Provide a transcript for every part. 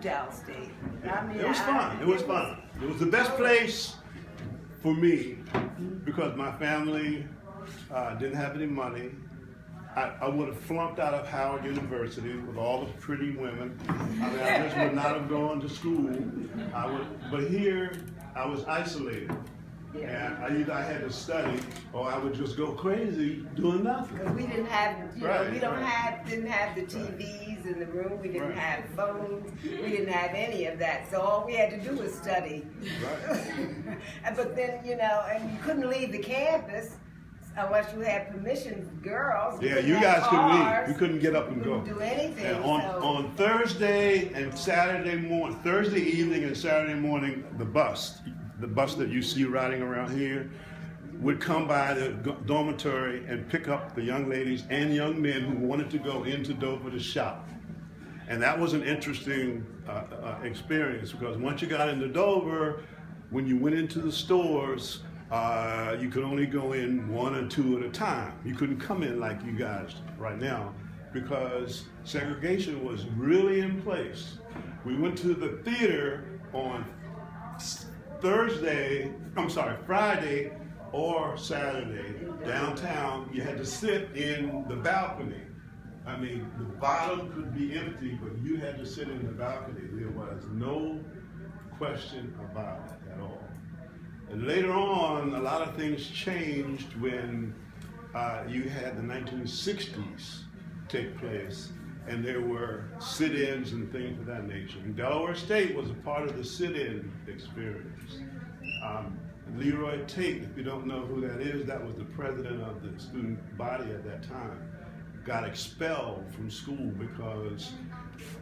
Del State. Yeah. I mean, It was fun. It was fun. It was the best place for me because my family didn't have any money. I would have flunked out of Howard University with all the pretty women. I mean, I just would not have gone to school. But here, I was isolated. And either I had to study or I would just go crazy doing nothing. Because we didn't have, Right, we didn't have the TVs in the room. We didn't Right. have phones. We didn't have any of that. So all we had to do was study. Right. But then, and you couldn't leave the campus unless you had permission, girls. Yeah, you guys couldn't leave. You couldn't get up and go. Couldn't do anything. And on Thursday and Saturday morning, Thursday evening and Saturday morning, the bus that you see riding around here, would come by the dormitory and pick up the young ladies and young men who wanted to go into Dover to shop. And that was an interesting experience because once you got into Dover, when you went into the stores, you could only go in one or two at a time. You couldn't come in like you guys right now because segregation was really in place. We went to the theater on Friday or Saturday downtown. You had to sit in the balcony. I mean, the bottom could be empty, but you had to sit in the balcony. There was no question about it at all. And later on, a lot of things changed when you had the 1960s take place, and there were sit-ins and things of that nature. And Delaware State was a part of the sit-in experience. Leroy Tate, if you don't know who that is, that was the president of the student body at that time, got expelled from school because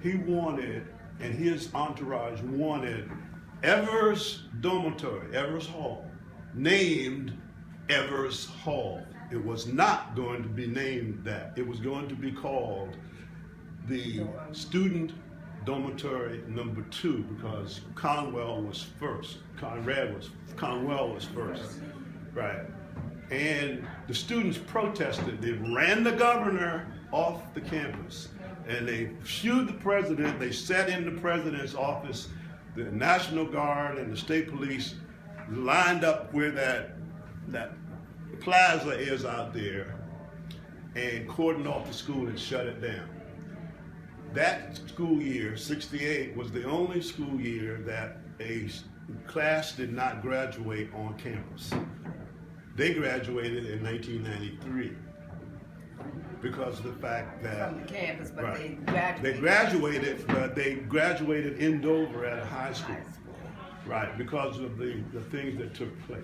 he wanted, and his entourage wanted, Evers Dormitory, Evers Hall, named Evers Hall. It was not going to be named that. It was going to be called the Student Dormitory number 2 because Conwell was first. Conwell was first, right? And the students protested. They ran the governor off the campus, and they shooed the president. They sat in the president's office. The National Guard and the state police lined up where that plaza is out there and cordoned off the school and shut it down. That school year, 68, was the only school year that a class did not graduate on campus. They graduated in 1993 because of the fact that from the campus, but right, they graduated. but they graduated in Dover at a high school, right? Because of the things that took place.